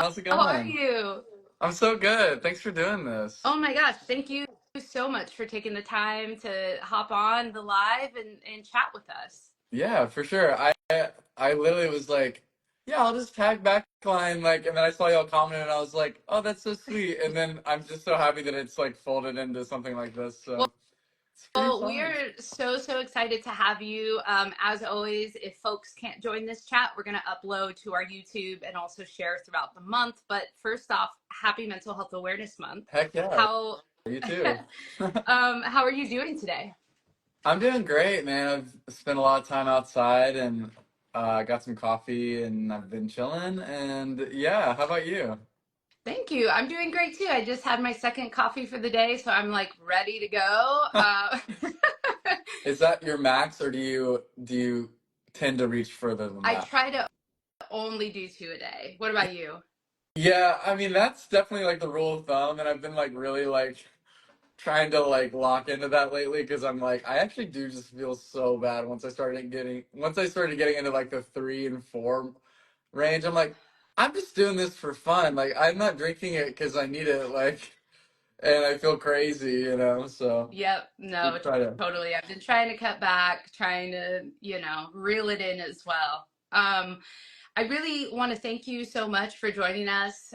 How's it How are going? you? I'm so good. Thanks for doing this. Oh my gosh, thank you so much for taking the time to hop on the live and chat with us. Yeah, for sure. I literally was like, yeah, I'll just tag Backline, like, and then I saw y'all comment, and I was like, oh, that's so sweet. And then I'm just so happy that it's like folded into something like this. Well, So it's pretty well, we fun. are so excited to have you. As always, if folks can't join this chat, we're going to upload to our YouTube and also share throughout the month. But first off, happy Mental Health Awareness Month. Heck yeah, How you too. how are you doing today? I'm doing great, man. I've spent a lot of time outside and got some coffee, and I've been chilling. And yeah, how about you? Thank you. I'm doing great too. I just had my second coffee for the day, so I'm like ready to go. Is that your max, or do you tend to reach further than I that? try to only do two a day. What about you? Yeah, I mean that's definitely like the rule of thumb, and I've been like really like trying to like lock into that lately because I'm like I actually do just feel so bad once I started getting into like the 3 and 4 range. I'm like I'm just doing this for fun. Like I'm not drinking it because I need it. Like, and I feel crazy, So Yep, we no, try to. totally. I've been trying to cut back, trying to, reel it in as well. I really want to thank you so much for joining us.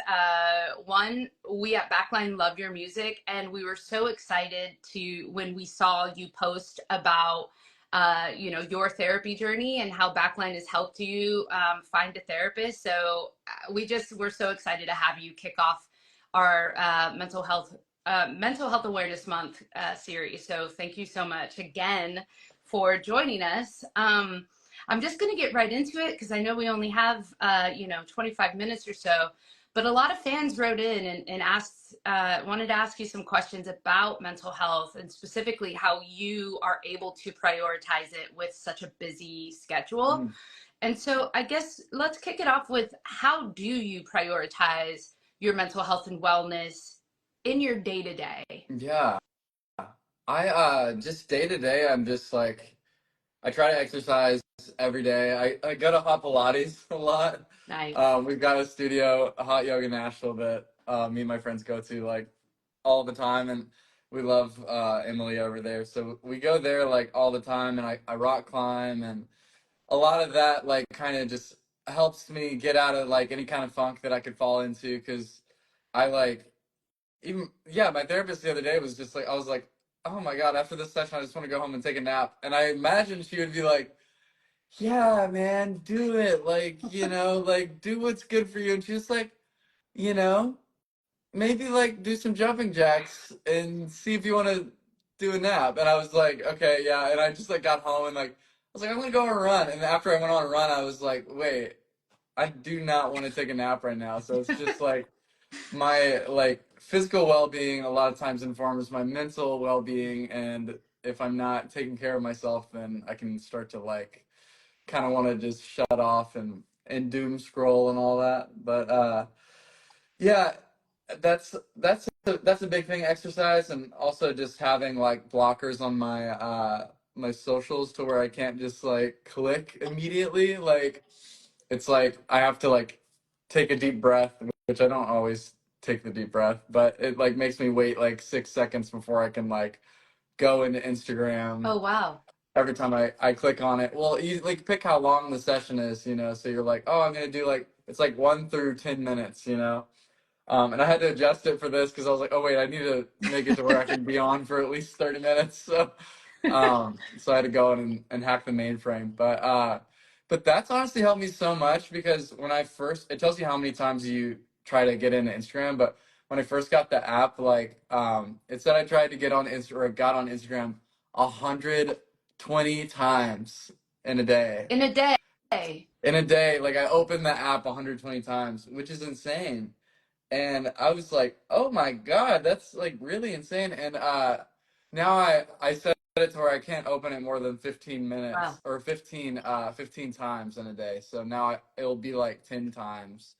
One, we at Backline love your music, and we were so excited to when we saw you post about, your therapy journey and how Backline has helped you find a therapist. So we're so excited to have you kick off our Mental Health Awareness Month series. So thank you so much again for joining us. I'm just going to get right into it because I know we only have 25 minutes or so. But a lot of fans wrote in and asked, wanted to ask you some questions about mental health and specifically how you are able to prioritize it with such a busy schedule. Mm, And so I guess let's kick it off with how do you prioritize your mental health and wellness in your day to day? yeah, I just day to day, I'm just like I try to exercise every day. I go to hot Pilates a lot. Nice. We've got a studio, a hot yoga Nashville that me and my friends go to like all the time, and we love Emily over there. So we go there like all the time, and I rock climb, and a lot of that like kind of just helps me get out of like any kind of funk that I could fall into because I like even yeah, my therapist the other day was just like I was like, oh my God, after this session I just want to go home and take a nap. And I imagined she would be like, yeah, man, do it. Like, like do what's good for you. And she's like, you know, maybe like do some jumping jacks and see if you want to do a nap. And I was like, okay, yeah. And I just like got home and like I was like, I'm gonna go on a run. And after I went on a run, I was like, wait, I do not want to take a nap right now. So it's just like my like physical well-being a lot of times informs my mental well-being, and if I'm not taking care of myself, then I can start to like kind of want to just shut off and doom scroll and all that. But yeah, that's a big thing, exercise, and also just having like blockers on my socials to where I can't just like click immediately. Like it's like I have to like take a deep breath, which I don't always take the deep breath, but it like makes me wait like 6 seconds before I can like go into Instagram Oh, wow. every time I click on it. Well, you like pick how long the session is, so you're like, oh, I'm gonna do like it's like 1 through 10 minutes, and I had to adjust it for this because I was like, oh wait, I need to make it to where I can be on for at least 30 minutes. So I had to go in and hack the mainframe. But that's honestly helped me so much because when I first, it tells you how many times you try to get into Instagram. But when I first got the app, like it said I tried to get on Insta or got on Instagram 120 times in a day. In a day. In a day, like I opened the app 120 times, which is insane. And I was like, oh my God, that's like really insane. And now I set it to where I can't open it more than 15 Wow. minutes or 15 times in a day. So now it'll be like 10 times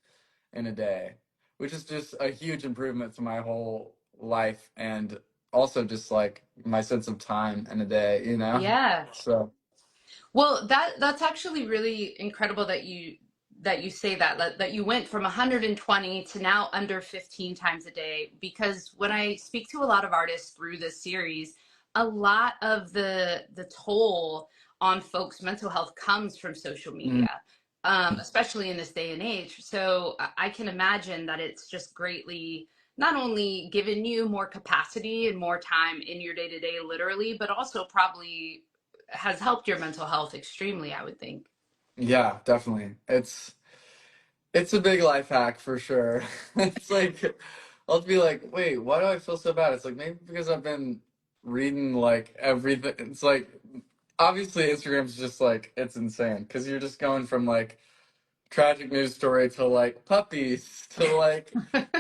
in a day, which is just a huge improvement to my whole life and also just like my sense of time in a day. Yeah. So Well, that's actually really incredible that you that you say that you went from 120 to now under 15 times a day, because when I speak to a lot of artists through this series, a lot of the toll on folks' mental health comes from social Mm. media, especially in this day and age. So I can imagine that it's just greatly not only given you more capacity and more time in your day to day, literally, but also probably has helped your mental health extremely, I would think. Yeah, definitely. It's a big life hack for sure. It's like I'll be like, wait, why do I feel so bad? It's like maybe because I've been reading like everything. It's like obviously Instagram's just like it's insane because you're just going from like tragic news story to like puppies to like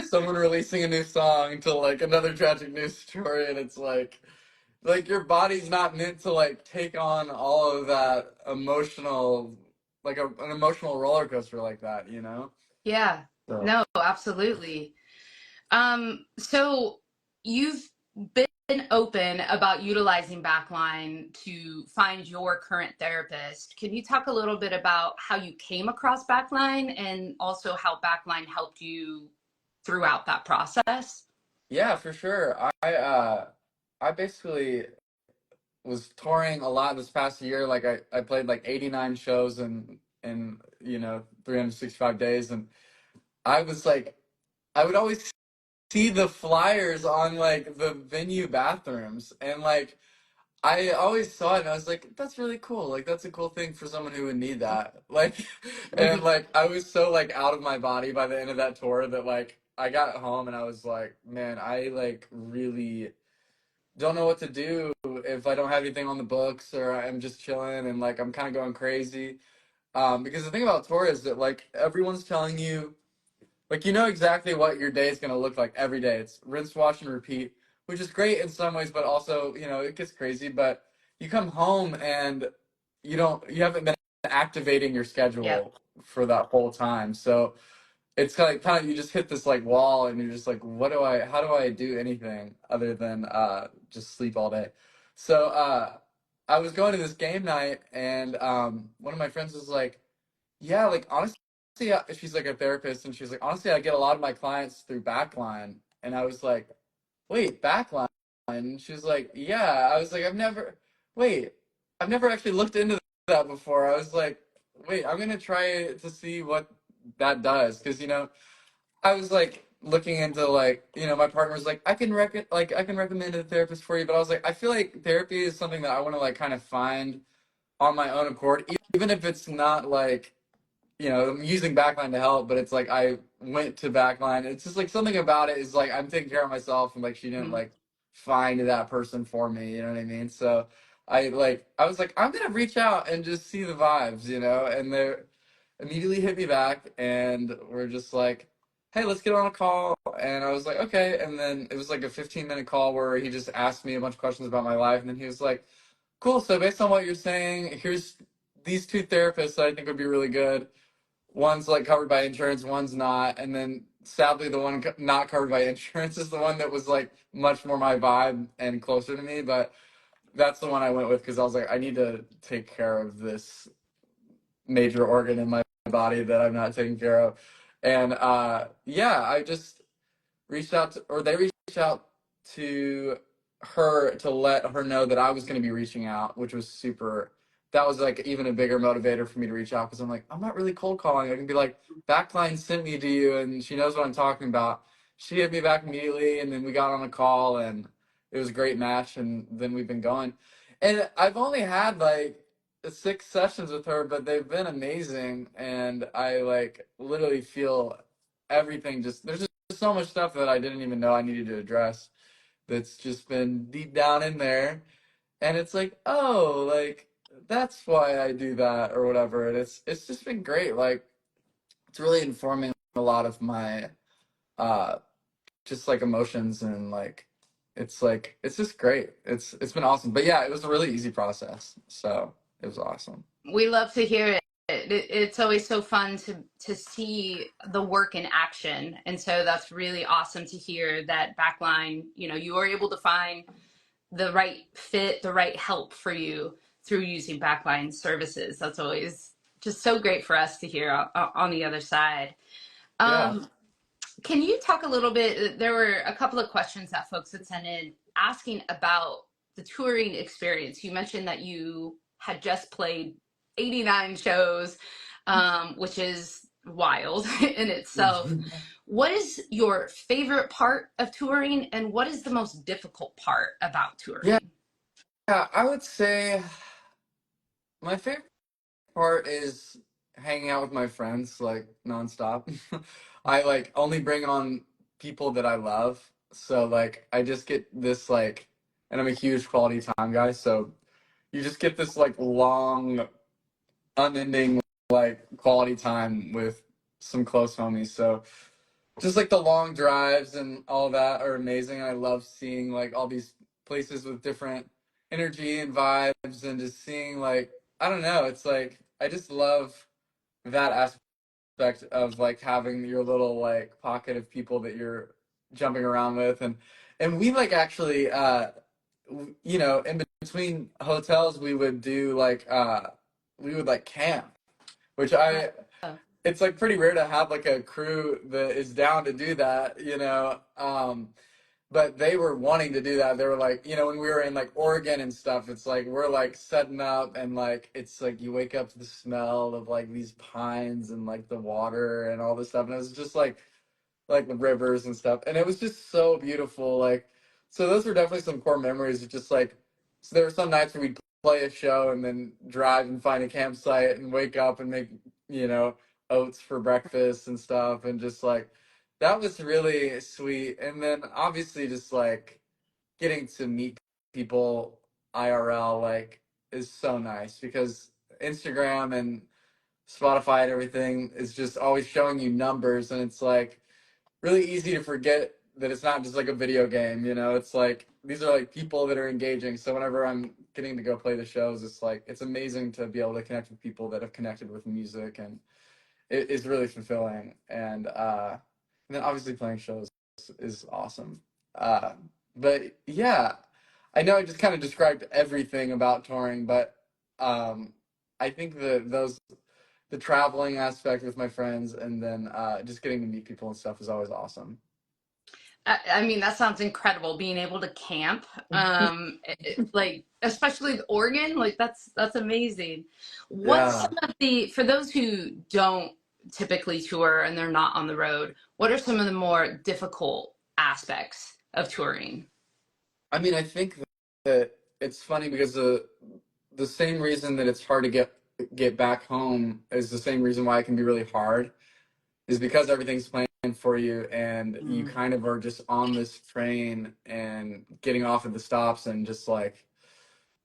someone releasing a new song to like another tragic news story, and it's like your body's not meant to like take on all of that emotional like an emotional roller coaster like that, you know? Yeah, So no, absolutely. So you've been open about utilizing Backline to find your current therapist. Can you talk a little bit about how you came across Backline and also how Backline helped you throughout that process? yeah, for sure. I basically was touring a lot this past year. Like I played like 89 shows in 365 days, and I was like I would always see the flyers on like the venue bathrooms, and like I always saw it and I was like, that's really cool. Like that's a cool thing for someone who would need that. Like and like I was so like out of my body by the end of that tour that like I got home and I was like, man, I like really don't know what to do if I don't have anything on the books or I'm just chilling and like I'm kind of going crazy. Because the thing about tour is that like everyone's telling you like you know exactly what your day is going to look like every day. It's rinse, wash, and repeat, which is great in some ways, but also it gets crazy. But you come home and you haven't been activating your Yep. schedule for that whole time. So it's kind of you just hit this like wall, and you're just like, how do I do anything other than just sleep all day? So I was going to this game night, and one of my friends was like, yeah, like honestly, she's like a therapist, and she's like, honestly, I get a lot of my clients through Backline, and I was like, wait, Backline? And she was like, yeah. I was like, wait, I've never actually looked into that before. I was like, wait, I'm gonna try to see what that does, because I was like looking into like my partner was like, I can recommend a therapist for you, but I was like, I feel like therapy is something that I want to like kind of find on my own accord, even if it's not like I'm using Backline to help, but it's like I went to Backline. It's just like something about it is like I'm taking care of myself, and like she didn't Mhm. like find that person for me. You know what I mean? So I was like I'm gonna reach out and just see the vibes, and they immediately hit me back, and we're just like, hey, let's get on a call. And I was like, okay. And then it was like a 15-minute call where he just asked me a bunch of questions about my life, and then he was like, cool. So based on what you're saying, here's these two therapists that I think would be really good. One's like covered by insurance, one's not, and then sadly the one not covered by insurance is the one that was like much more my vibe and closer to me. But that's the one I went with because I was like, I need to take care of this major organ in my body that I'm not taking care of. And yeah, I just reached out to, or they reached out to her to let her know that I was going to be reaching out, which was super. That was like even a bigger motivator for me to reach out because I'm like, I'm not really cold calling. I can be like, Backline sent me to you, and she knows what I'm talking about. She hit me back immediately, and then we got on a call, and it was a great match, and then we've been going. And I've only had like 6 sessions with her, but they've been amazing, and I like literally feel everything. Just there's so much stuff that I didn't even know I needed to address that's just been deep down in there. And it's like, oh, like that's why I do that or whatever. And it's just been great. Like it's really informing a lot of my uh just like emotions and like it's just great. It's been awesome. But yeah, it was a really easy process. So it was awesome. We love to hear it. It's always so fun to see the work in action, and so that's really awesome to hear that Backline, you were able to find the right fit, the right help for you through using Backline services. That's always just so great for us to hear on the other side. Yeah. Um, can you talk a little bit? There were a couple of questions that folks had sent in asking about the touring experience. You mentioned that you had just played 89 shows, which is wild in itself. What is your favorite part of touring, and what is the most difficult part about Yeah, touring? I would say my favorite part is hanging out with my friends like nonstop. I like only bring on people that I love. So like I just get this like, and I'm a huge quality time guy, so you just get this like long unending like quality time with some close homies. So just like the long drives and all that are amazing. I love seeing like all these places with different energy and vibes and just seeing like I don't know, it's like I just love that aspect of like having your little like pocket of people that you're jumping around with and we like actually you know in between hotels we would do like we would like camp which I Oh, it's like pretty rare to have like a crew that is down to do that, you know. But they were wanting to do that. They were like, you know, when we were in like Oregon and stuff, it's like we're like setting up and like it's like you wake up to the smell of like these pines and like the water and all this stuff. And it was just like the rivers and stuff. And it was just so beautiful. Like, so those were definitely some core memories of just like, so there were some nights where we'd play a show and then drive and find a campsite and wake up and make, you know, oats for breakfast and stuff. And just like, that was really sweet. And then obviously just like getting to meet people IRL, like, is so nice because Instagram and Spotify and everything is just always showing you numbers. And it's like, really easy to forget that it's not just like a video game, you know? It's like these are like people that are engaging. So whenever I'm getting to go play the shows, it's like it's amazing to be able to connect with people that have connected with music and it is really fulfilling. And then obviously playing shows is awesome. Uh but yeah, I know I just kind of described everything about touring, but um I think the traveling aspect with my friends and then just getting to meet people and stuff is always awesome. I mean, that sounds incredible. Being able to camp, like especially the Oregon, like that's amazing. What's Yeah. some of the for those who don't typically tour and they're not on the road? What are some of the more difficult aspects of touring? I mean, I think that it's funny because the same reason that it's hard to get back home is the same reason why it can be really hard is because everything's planned for you and you Mm. kind of are just on this train and getting off at the stops and just like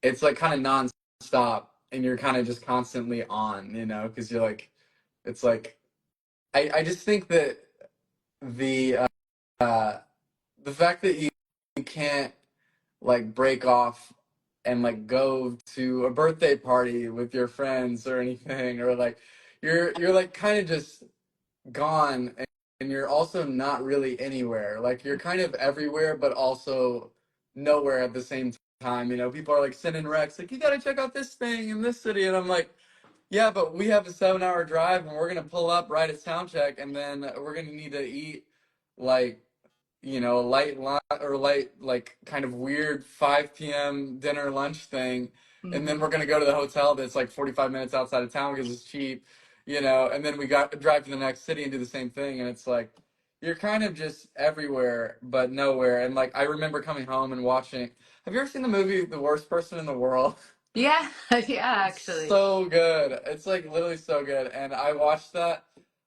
it's like kind of non-stop and you're kind of just constantly on, you know, because you're like it's like I just think that the uh the fact that you can't like break off and like go to a birthday party with your friends or anything or like you're like kind of just gone and you're also not really anywhere like you're kind of everywhere but also nowhere at the same time, you know. People are like sending recs like you got to check out this thing in this city and I'm like yeah, but we have a 7 hour drive and we're gonna pull up right at sound check and then we're gonna need to eat like you know, light lunch or light, like kind of weird 5 p.m. dinner lunch thing. And then Mhm. we're going to go to the hotel that's like 45 minutes outside of town because it's cheap, you know, and then we got drive to the next city and do the same thing. And it's like, you're kind of just everywhere, but nowhere. And like, I remember coming home and watching, have you ever seen the movie The Worst Person in the World? Yeah, yeah, It's actually. so good. It's like literally so good. And I watched that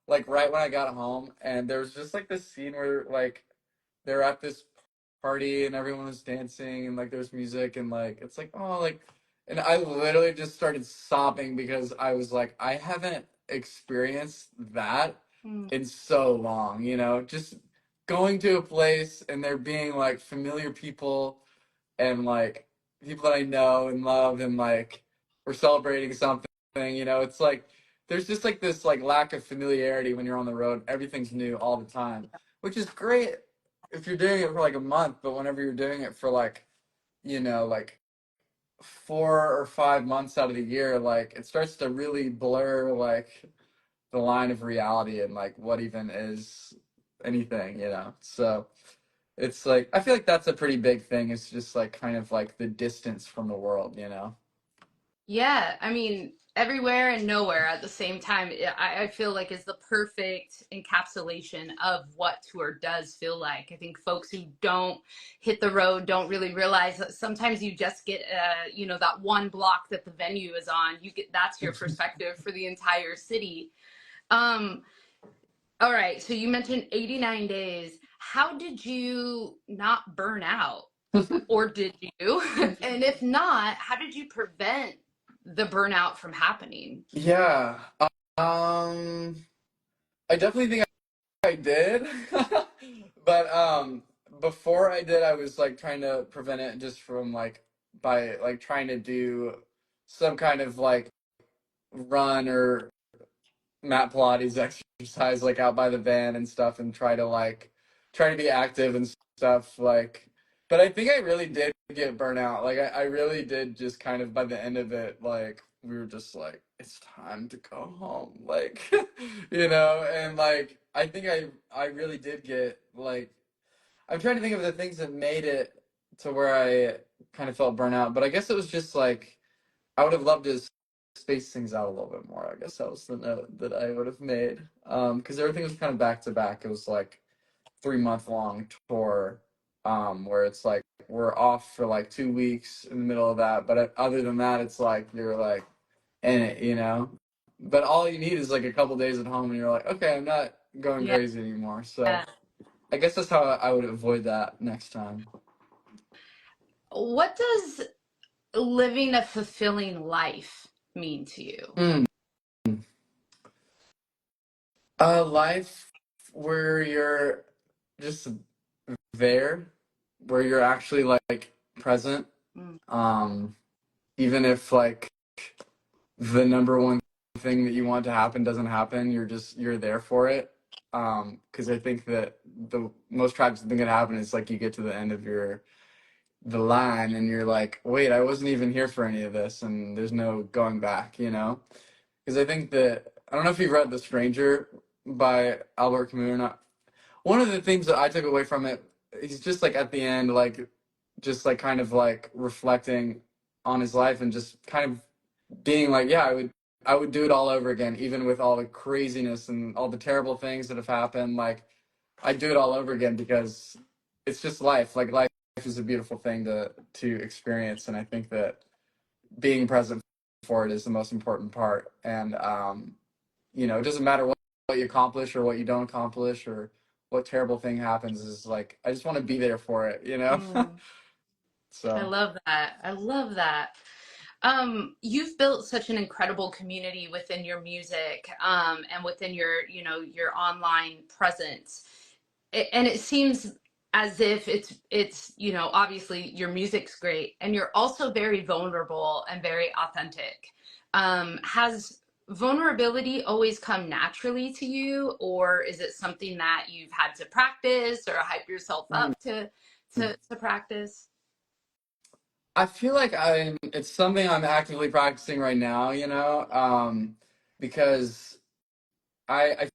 like right when I got home. And there was just like this scene where like, they're at this party and everyone was dancing and like there's music and like it's like oh like and I literally just started sobbing because I was like I haven't experienced that Mm. in so long, you know, just going to a place and there being like familiar people and like people that I know and love and like we're celebrating something, you know, it's like there's just like this like lack of familiarity when you're on the road. Everything's new all the time, which is great if you're doing it for like a month, but whenever you're doing it for like, you know, like 4 or 5 months out of the year, like it starts to really blur like the line of reality and like what even is anything, you know? So it's like I feel like that's a pretty big thing. It's just like kind of like the distance from the world, you know? Yeah, I mean, everywhere and nowhere at the same time, I feel like is the perfect encapsulation of what tour does feel like. I think folks who don't hit the road don't really realize that sometimes you just get, that one block that the venue is on. You get that's your perspective for the entire city. Um, all right, so you mentioned 89 days. How did you not burn out? Or did you? And if not, how did you prevent the burnout from happening? Yeah. Um, I definitely think I did. But before I did, I was like trying to prevent it just from like by like trying to do some kind of like run or Matt Pilates exercise like out by the van and stuff and try to be active and stuff like but I think I really did get burnt out. Like I really did just kind of by the end of it, like we were just like, it's time to go home. Like and like I think I really did get like I'm trying to think of the things that made it to where I kind of felt burnout, but I guess it was just like I would have loved to space things out a little bit more. I guess that was the note that I would have made. Because everything was kind of back to back. It was like 3 month long tour, where it's like we're off for like 2 weeks in the middle of that. But other than that, it's like you're like in it, you know. But all you need is like a couple days at home, and you're like, okay, I'm not going Yeah. crazy anymore. So I guess that's how I would avoid that next time. What does living a fulfilling life mean to you? Mm. A life where you're just there, where you're actually like present. Mm, Um, Even if like the number one thing that you want to happen doesn't happen, you're there for it. Because I think that the most tragic thing that happen is like you get to the end of the line and you're like, wait, I wasn't even here for any of this, and there's no going back, you know? Because I think that I don't know if you've read The Stranger by Albert Camus or not. One of the things that I took away from it, he's just like at the end, like just like kind of like reflecting on his life and just kind of being like, yeah, I would do it all over again, even with all the craziness and all the terrible things that have happened. Like I'd do it all over again because it's just life. Like life is a beautiful thing to experience, and I think that being present for it is the most important part. And it doesn't matter what you accomplish or what you don't accomplish or what terrible thing happens. Is like I just want to be there for it, you know. mm. I So. love that. I love that. You've built such an incredible community within your music, and within your online presence. And it seems as if it's obviously your music's great and you're also very vulnerable and very authentic. Has vulnerability always come naturally to you, or is it something that you've had to practice or hype yourself Mm. up to practice? I feel like it's something I'm actively practicing right now, because I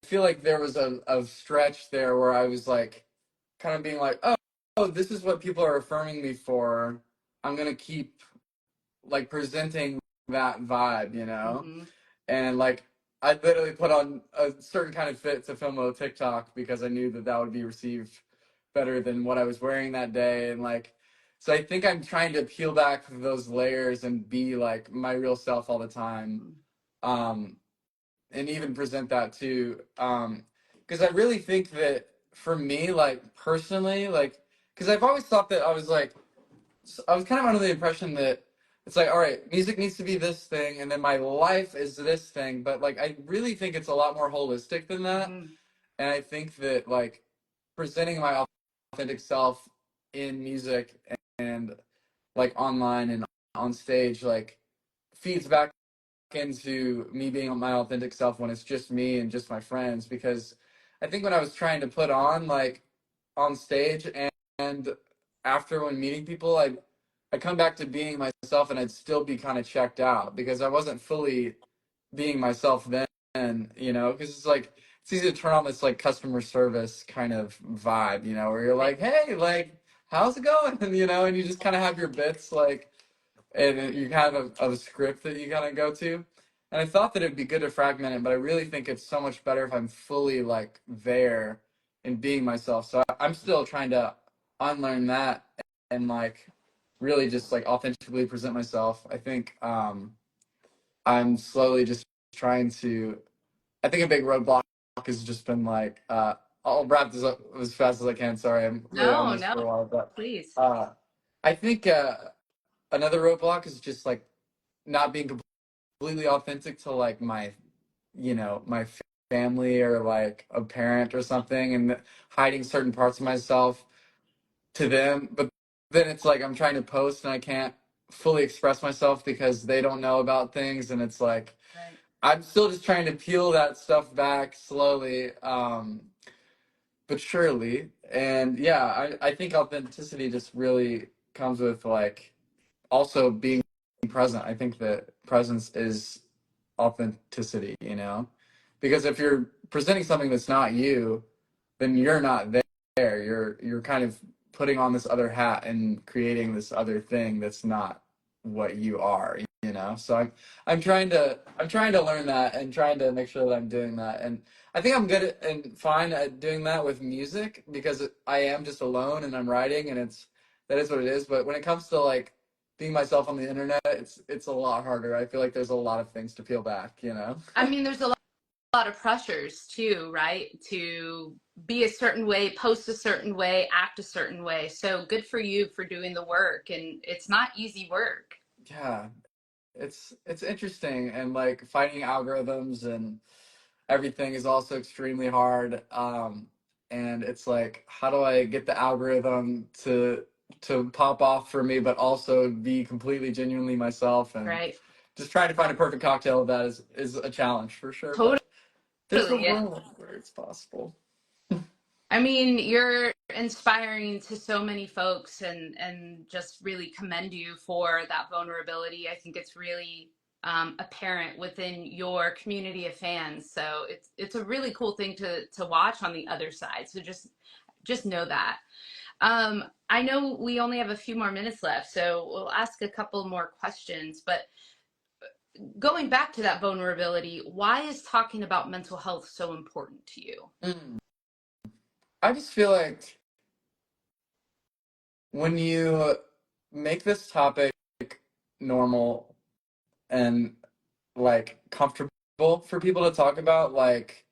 feel like there was a stretch there where I was like kind of being like, oh, this is what people are affirming me for. I'm gonna keep like presenting that vibe, Hmm. and like I literally put on a certain kind of fit to film a TikTok because I knew that that would be received better than what I was wearing that day, and like so I think I'm trying to peel back those layers and be like my real self all the time, um, and even present that too, because I really think that for me, like personally, like because I've always thought that I was kind of under the impression that it's like, all right, music needs to be this thing, and then my life is this thing. But like, I really think it's a lot more holistic than that. Hmm. And I think that like presenting my authentic self in music and like online and on stage, like feeds back into me being my authentic self when it's just me and just my friends. Because I think when I was trying to put on like on stage and after when meeting people, I'd come back to being myself and I'd still be kind of checked out because I wasn't fully being myself then, you know, because it's like it's easy to turn on this like customer service kind of vibe, you know, where you're Right. like, hey, like, how's it going? And you know, and you just kind of have your bits like, and you kind of a script that you kind of go to. And I thought that it'd be good to fragment it, but I really think it's so much better if I'm fully like there and being myself. So I'm still trying to unlearn that and like really just like authentically present myself. I think I'm slowly just trying to. I think a big roadblock has just been like I'll wrap this up as fast as I can. Sorry, I'm really on No, this no, for a while, but please. uh, I think another roadblock is just like not being completely authentic to like my, you know, my family or like a parent or something, and hiding certain parts of myself to them. But then it's like I'm trying to post and I can't fully express myself because they don't know about things, and it's like Right. I'm still just trying to peel that stuff back slowly, but surely. And yeah, I think authenticity just really comes with like also being present. I think that presence is authenticity, you know? Because if you're presenting something that's not you, then you're not there. You're kind of putting on this other hat and creating this other thing that's not what you are, you know? So I'm trying to learn that and trying to make sure that I'm doing that. And I think I'm good at, and fine at doing that with music because I am just alone and I'm writing and it's that is what it is. But when it comes to like being myself on the internet, it's a lot harder. I feel like there's a lot of things to peel back, you know? I mean, there's a lot of pressures too, right? To be a certain way, post a certain way, act a certain way. So good for you for doing the work. And it's not easy work. Yeah, it's interesting and like fighting algorithms and everything is also extremely hard. And it's like, how do I get the algorithm to pop off for me, but also be completely genuinely myself? And Right. just trying to find a perfect cocktail of that is a challenge for sure. But there's a Totally. Yeah. world where it's possible. I mean, you're inspiring to so many folks, and just really commend you for that vulnerability. I think it's really apparent within your community of fans. So it's a really cool thing to watch on the other side. So just know that. I know we only have a few more minutes left, so we'll ask a couple more questions. But going back to that vulnerability, why is talking about mental health so important to you? Mm. I just feel like when you make this topic normal and like comfortable for people to talk about, like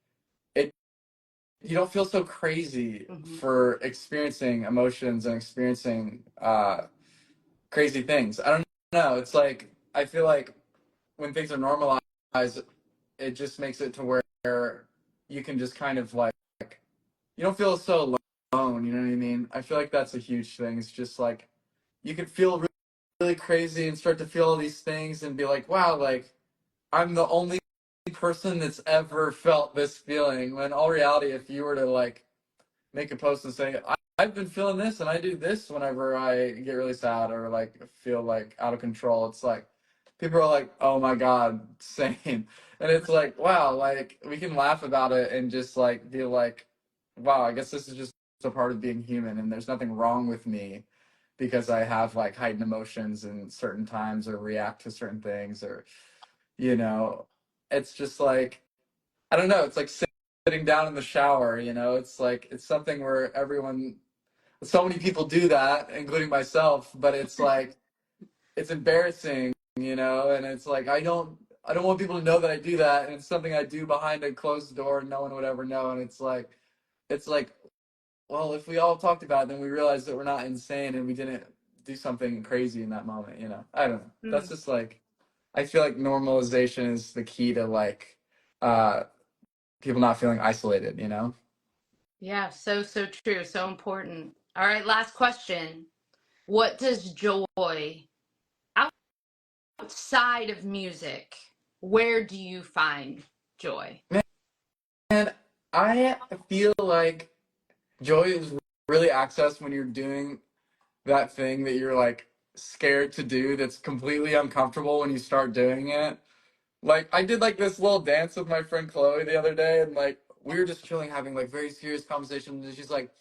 it, you don't feel so crazy Hmm. for experiencing emotions and experiencing crazy things. I don't know. It's like I feel like when things are normalized, it just makes it to where you can just kind of like you don't feel so alone. You know what I mean? I feel like that's a huge thing. It's just like you can feel really crazy and start to feel all these things and be like, wow, like I'm the only person that's ever felt this feeling. When in all reality, if you were to like make a post and say, I've been feeling this and I do this whenever I get really sad or like feel like out of control, it's like people are like, oh my God, same. And it's like, wow, like we can laugh about it and just like be like, wow, I guess this is just a part of being human and there's nothing wrong with me because I have like heightened emotions in certain times or react to certain things or, you know, it's just like, I don't know, it's like sitting down in the shower, you know, it's like, it's something where everyone, so many people do that, including myself, but it's like, it's embarrassing, you know, and it's like, I don't want people to know that I do that. And it's something I do behind a closed door and no one would ever know. And it's like, well, if we all talked about it, then we realized that we're not insane and we didn't do something crazy in that moment, you know. I don't know. That's Mm. just like I feel like normalization is the key to like uh people not feeling isolated, you know? Yeah, so true, so important. All right, last question. What does joy outside of music, where do you find joy? Man, I feel like joy is really accessed when you're doing that thing that you're like scared to do that's completely uncomfortable when you start doing it. Like I did like this little dance with my friend Chloe the other day, and like we were just chilling, having like very serious conversations, and she's like,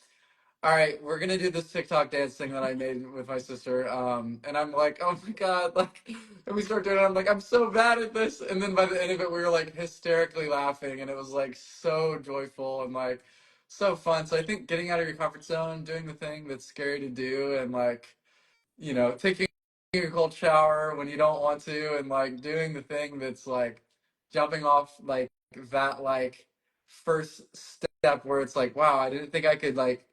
all right, we're gonna do this TikTok dance thing that I made with my sister. And I'm like, oh my god, like, and we start doing it. I'm like, I'm so bad at this. And then by the end of it, we were like hysterically laughing, and it was like so joyful and like so fun. So I think getting out of your comfort zone, doing the thing that's scary to do, and like, taking a cold shower when you don't want to, and like doing the thing that's like jumping off like that like first step where it's like, wow, I didn't think I could like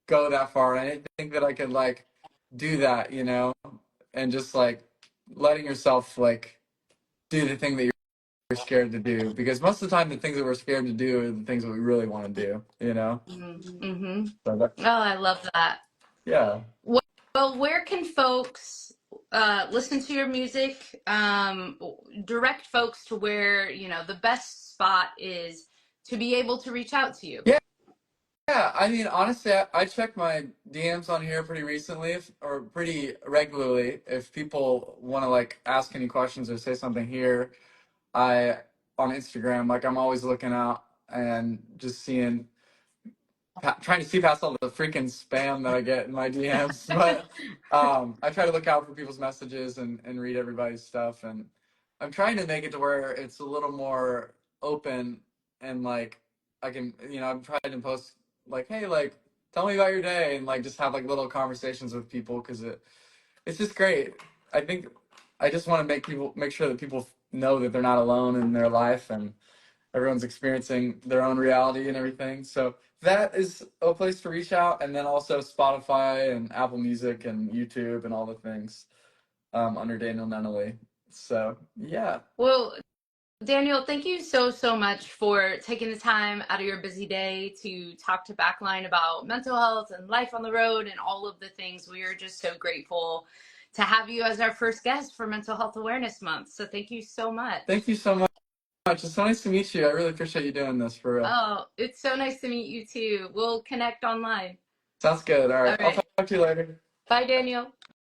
go that far. I didn't think that I could like do that, and just like letting yourself like do the thing that you're scared to do, because most of the time the things that we're scared to do are the things that we really want to do. Mm-hmm. So Oh, I love that. yeah. Well, where can folks listen to your music? Direct folks to where, the best spot is to be able to reach out to you. Yeah. Yeah, I mean, honestly, I check my DMs on here pretty recently, or pretty regularly. If people want to like ask any questions or say something here, I on Instagram, like I'm always looking out and just seeing, trying to see past all the freaking spam that I get in my DMs. But I try to look out for people's messages and read everybody's stuff, and I'm trying to make it to where it's a little more open, and like I can, I'm trying to post like, hey, like tell me about your day, and like just have like little conversations with people, because it's just great. I think I just want to make sure that people know that they're not alone in their life, and everyone's experiencing their own reality and everything. So that is a place to reach out, and then also Spotify and Apple Music and YouTube and all the things, under Daniel Nunnelee. So yeah, Well, Daniel, thank you so, so much for taking the time out of your busy day to talk to Backline about mental health and life on the road and all of the things. We are just so grateful to have you as our first guest for Mental Health Awareness Month. So thank you so much. thank you so much. It's so nice to meet you. I really appreciate you doing this for real. Oh, it's so nice to meet you too. We'll connect online. Sounds good. All All right, I'll right. talk to you later. Bye, Daniel.